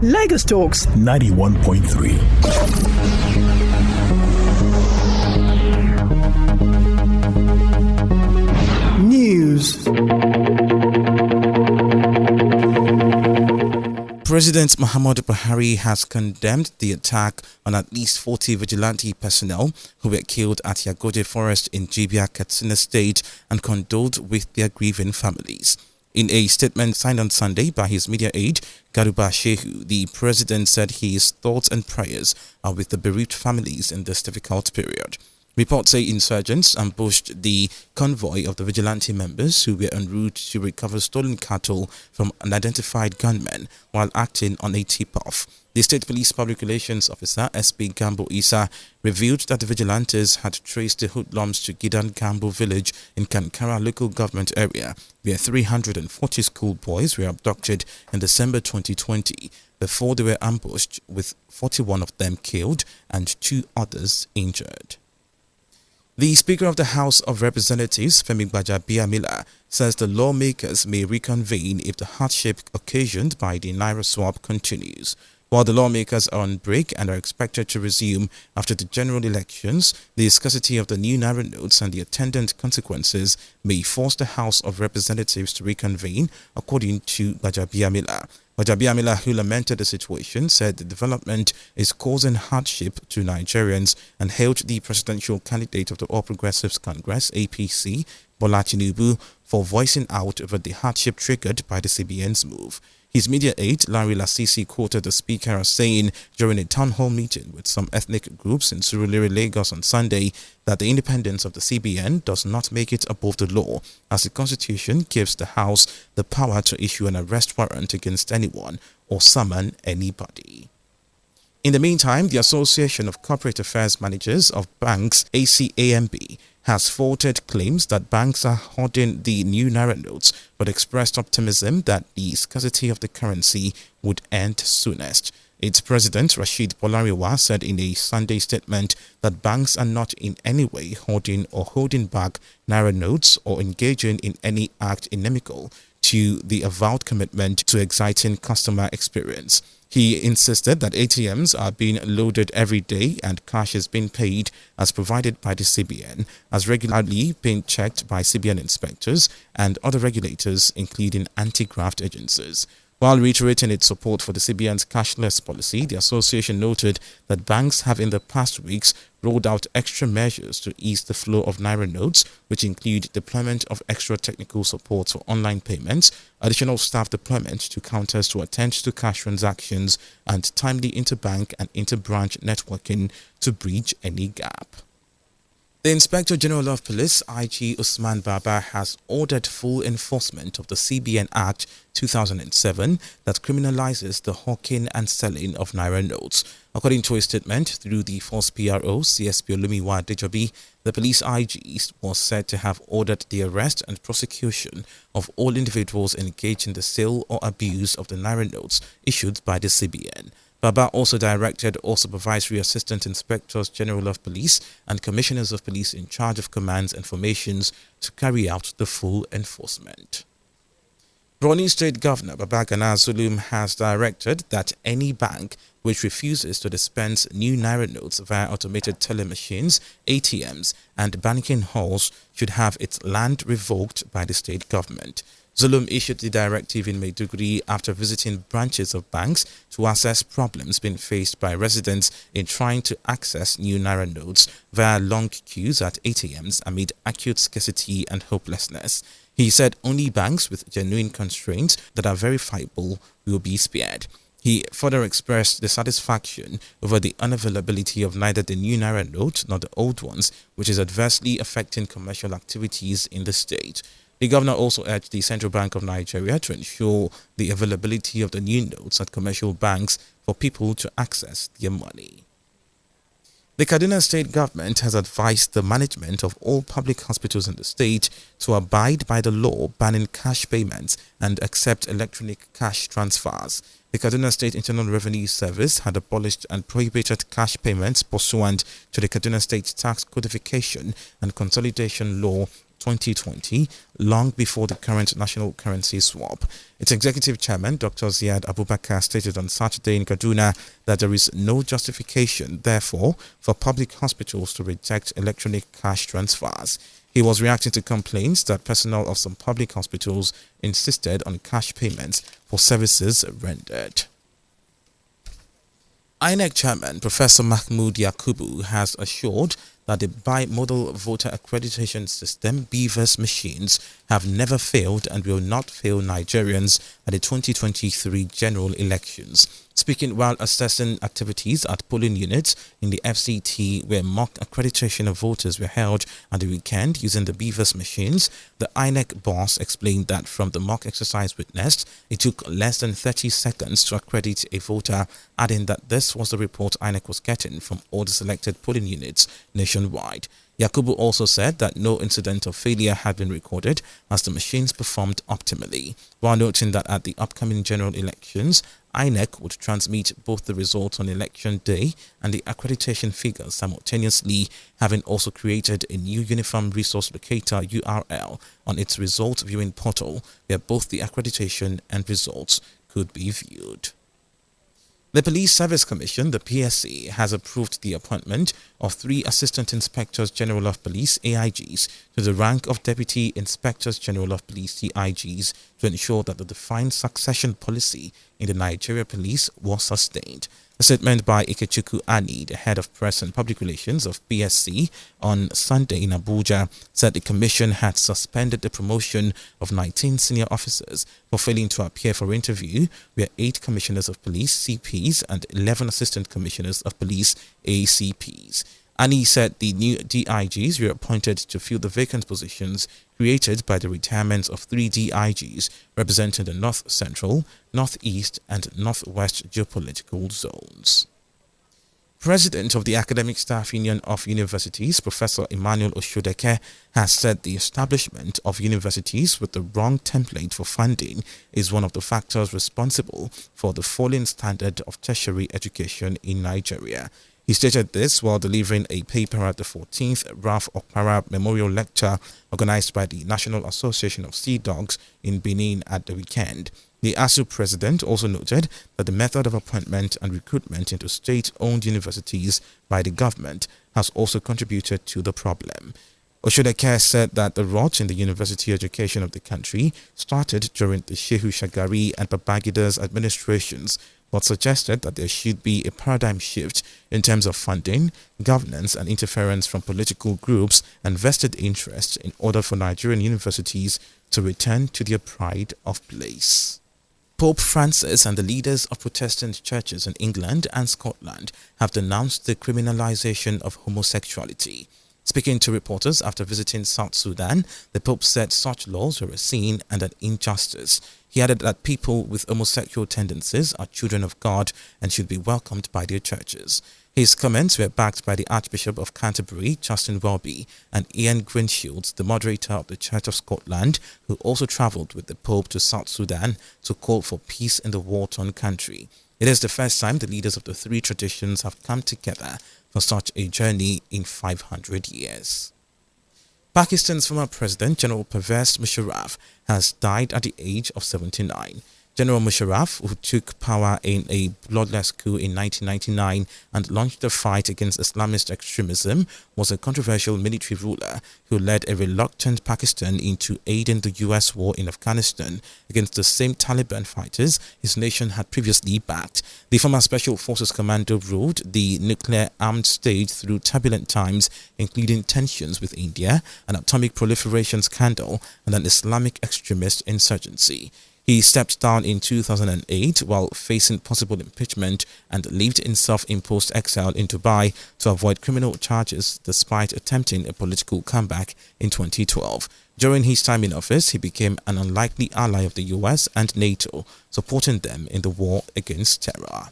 Lagos Talks 91.3. News. President Muhammadu Buhari has condemned the attack on at least 40 vigilante personnel who were killed at Yagode Forest in Jibia, Katsina State, and condoled with their grieving families. In a statement signed on Sunday by his media aide, Garuba Shehu, the president said his thoughts and prayers are with the bereaved families in this difficult period. Reports say insurgents ambushed the convoy of the vigilante members who were en route to recover stolen cattle from unidentified gunmen while acting on a tip-off. The State Police Public Relations Officer, SP Gambo Isa, revealed that the vigilantes had traced the hoodlums to Gidan Gambo village in Kankara local government area, where 340 schoolboys were abducted in December 2020 before they were ambushed, with 41 of them killed and 2 others injured. The Speaker of the House of Representatives, Femi Gbajabiamila, says the lawmakers may reconvene if the hardship occasioned by the Naira swap continues. While the lawmakers are on break and are expected to resume after the general elections, the scarcity of the new Naira notes and the attendant consequences may force the House of Representatives to reconvene, according to Gbajabiamila. Gbajabiamila, who lamented the situation, said the development is causing hardship to Nigerians and hailed the presidential candidate of the All Progressives Congress, APC, Bola Tinubu, for voicing out over the hardship triggered by the CBN's move. His media aide, Larry Lasisi, quoted the speaker as saying during a town hall meeting with some ethnic groups in Surulere, Lagos on Sunday that the independence of the CBN does not make it above the law, as the Constitution gives the House the power to issue an arrest warrant against anyone or summon anybody. In the meantime, the Association of Corporate Affairs Managers of Banks, ACAMB, has faulted claims that banks are hoarding the new Naira notes, but expressed optimism that the scarcity of the currency would end soonest. Its president, Rashid Bolariwa, said in a Sunday statement that banks are not in any way hoarding or holding back Naira notes or engaging in any act inimical to the avowed commitment to exciting customer experience. He insisted that ATMs are being loaded every day and cash is being paid as provided by the CBN, as regularly being checked by CBN inspectors and other regulators, including anti-graft agencies. While reiterating its support for the CBN's cashless policy, the association noted that banks have in the past weeks rolled out extra measures to ease the flow of Naira notes, which include deployment of extra technical support for online payments, additional staff deployment to counters to attend to cash transactions, and timely interbank and interbranch networking to bridge any gap. The Inspector General of Police, IG Usman Baba, has ordered full enforcement of the CBN Act 2007 that criminalizes the hawking and selling of Naira notes. According to a statement through the Force PRO, CSP Olumiwa Dejobi, the police IG was said to have ordered the arrest and prosecution of all individuals engaged in the sale or abuse of the Naira notes issued by the CBN. Baba also directed all supervisory assistant inspectors general of police and commissioners of police in charge of commands and formations to carry out the full enforcement. Borno State Governor Babagana Zulum has directed that any bank which refuses to dispense new Naira notes via automated teller machines, ATMs, and banking halls should have its land revoked by the state government. Zulum issued the directive in Maiduguri after visiting branches of banks to assess problems being faced by residents in trying to access new Naira notes via long queues at ATMs amid acute scarcity and hopelessness. He said only banks with genuine constraints that are verifiable will be spared. He further expressed dissatisfaction over the unavailability of neither the new Naira note nor the old ones, which is adversely affecting commercial activities in the state. The governor also urged the Central Bank of Nigeria to ensure the availability of the new notes at commercial banks for people to access their money. The Kaduna State government has advised the management of all public hospitals in the state to abide by the law banning cash payments and accept electronic cash transfers. The Kaduna State Internal Revenue Service had abolished and prohibited cash payments pursuant to the Kaduna State Tax Codification and Consolidation Law 2020, long before the current national currency swap. Its executive chairman, Dr. Ziad Abubakar, stated on Saturday in Kaduna that there is no justification, therefore, for public hospitals to reject electronic cash transfers. He was reacting to complaints that personnel of some public hospitals insisted on cash payments for services rendered. INEC chairman Professor Mahmoud Yakubu has assured that the bimodal voter accreditation system BVAS machines have never failed and will not fail Nigerians at the 2023 general elections. Speaking while assessing activities at polling units in the FCT where mock accreditation of voters were held at the weekend using the BVAS machines, the INEC boss explained that from the mock exercise witnessed, it took less than 30 seconds to accredit a voter, adding that this was the report INEC was getting from all the selected polling units nationwide. Yakubu also said that no incident of failure had been recorded as the machines performed optimally, while noting that at the upcoming general elections, INEC would transmit both the results on election day and the accreditation figures simultaneously, having also created a new Uniform Resource Locator URL on its result viewing portal where both the accreditation and results could be viewed. The Police Service Commission, the PSC, has approved the appointment of 3 Assistant Inspectors General of Police AIGs to the rank of Deputy Inspectors General of Police CIGs to ensure that the defined succession policy in the Nigeria Police was sustained. A statement by Ikechukwu Ani, the head of press and public relations of PSC, on Sunday in Abuja, said the commission had suspended the promotion of 19 senior officers for failing to appear for interview, where 8 commissioners of police CPs and 11 assistant commissioners of police ACPs. Ani said the new DIGs were appointed to fill the vacant positions created by the retirement of 3 DIGs representing the North Central, Northeast and Northwest geopolitical zones. President of the Academic Staff Union of Universities, Professor Emmanuel Oshodeke, has said the establishment of universities with the wrong template for funding is one of the factors responsible for the falling standard of tertiary education in Nigeria. He stated this while delivering a paper at the 14th Ralph Okpara Memorial Lecture organized by the National Association of Sea Dogs in Benin at the weekend. The ASU president also noted that the method of appointment and recruitment into state-owned universities by the government has also contributed to the problem. Oshodeke said that the rot in the university education of the country started during the Shehu Shagari and Babagida's administrations, but suggested that there should be a paradigm shift in terms of funding, governance and interference from political groups and vested interests in order for Nigerian universities to return to their pride of place. Pope Francis and the leaders of Protestant churches in England and Scotland have denounced the criminalization of homosexuality. Speaking to reporters after visiting South Sudan, the Pope said such laws were a sin and an injustice. He added that people with homosexual tendencies are children of God and should be welcomed by their churches. His comments were backed by the Archbishop of Canterbury, Justin Welby, and Ian Greenshields, the moderator of the Church of Scotland, who also travelled with the Pope to South Sudan to call for peace in the war-torn country. It is the first time the leaders of the 3 traditions have come together for such a journey in 500 years. Pakistan's former president, General Pervez Musharraf, has died at the age of 79. General Musharraf, who took power in a bloodless coup in 1999 and launched the fight against Islamist extremism, was a controversial military ruler who led a reluctant Pakistan into aiding the US war in Afghanistan against the same Taliban fighters his nation had previously backed. The former Special Forces Commando ruled the nuclear-armed state through turbulent times, including tensions with India, an atomic proliferation scandal, and an Islamic extremist insurgency. He stepped down in 2008 while facing possible impeachment and lived in self-imposed exile in Dubai to avoid criminal charges despite attempting a political comeback in 2012. During his time in office, he became an unlikely ally of the US and NATO, supporting them in the war against terror.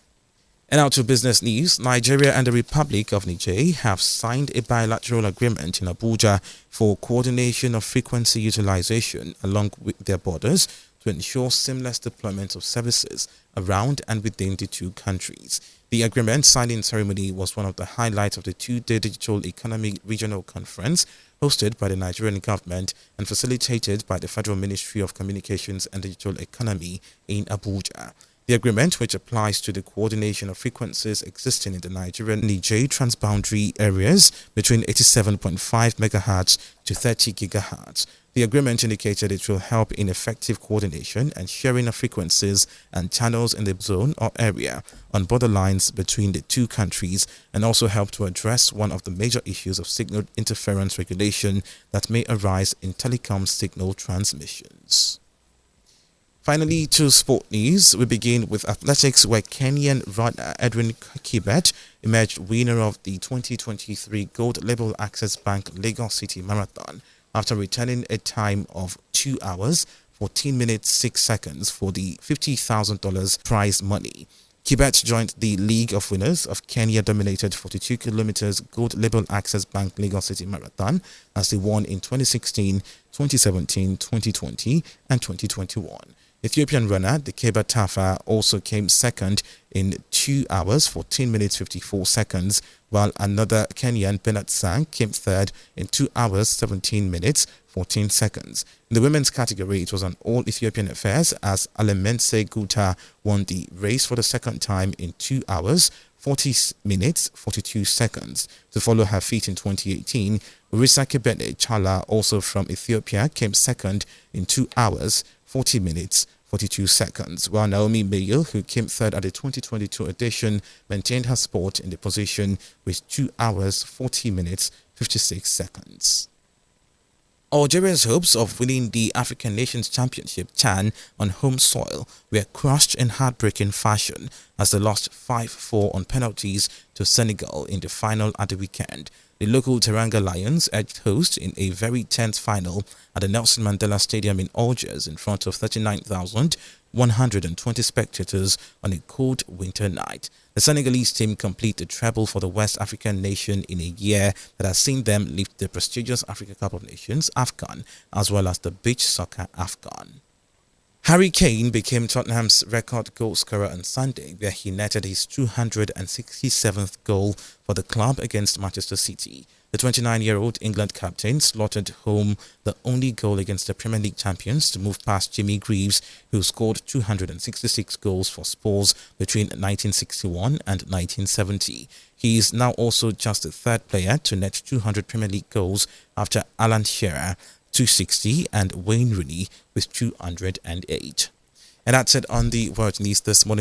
And out to business news, Nigeria and the Republic of Niger have signed a bilateral agreement in Abuja for coordination of frequency utilization along with their borders to ensure seamless deployment of services around and within the 2 countries. The agreement signing ceremony was one of the highlights of the two-day Digital Economy Regional Conference hosted by the Nigerian government and facilitated by the Federal Ministry of Communications and Digital Economy in Abuja. The agreement, which applies to the coordination of frequencies existing in the Nigerian-Niger transboundary areas between 87.5 MHz to 30 GHz. The agreement indicated it will help in effective coordination and sharing of frequencies and channels in the zone or area on borderlines between the two countries, and also help to address one of the major issues of signal interference regulation that may arise in telecom signal transmissions. Finally, to sport news, we begin with athletics, where Kenyan runner Edwin Kibet emerged winner of the 2023 Gold Label Access Bank Lagos City Marathon after returning a time of 2 hours, 14 minutes, 6 seconds for the $50,000 prize money. Kibet joined the League of Winners of Kenya-dominated 42 kilometers Gold Label Access Bank Lagos City Marathon as they won in 2016, 2017, 2020 and 2021. Ethiopian runner Dekeba Tafa also came second in 2 hours, 14 minutes, 54 seconds, while another Kenyan, Bernard Sang, came third in 2 hours, 17 minutes, 14 seconds. In the women's category, it was an all-Ethiopian affair as Alemense Guta won the race for the second time in 2 hours, 40 minutes, 42 seconds. To follow her feat in 2018, Urisa Kebede Chala, also from Ethiopia, came second in 2 hours, 40 minutes, 42 seconds, while Naomi Mayo, who came third at the 2022 edition, maintained her spot in the position with 2 hours, 40 minutes, 56 seconds. Algeria's hopes of winning the African Nations Championship (CHAN) on home soil were crushed in heartbreaking fashion as they lost 5-4 on penalties to Senegal in the final at the weekend. The local Teranga Lions edged host in a very tense final at the Nelson Mandela Stadium in Algiers in front of 39,120 spectators on a cold winter night. The Senegalese team complete the treble for the West African nation in a year that has seen them lift the prestigious Africa Cup of Nations (AFCON) as well as the beach soccer AFCON. Harry Kane became Tottenham's record goal scorer on Sunday, where he netted his 267th goal for the club against Manchester City. The 29-year-old England captain slotted home the only goal against the Premier League champions to move past Jimmy Greaves, who scored 266 goals for Spurs between 1961 and 1970. He is now also just the third player to net 200 Premier League goals after Alan Shearer, 260, and Wayne Rooney with 208. And that's it on the World News this morning.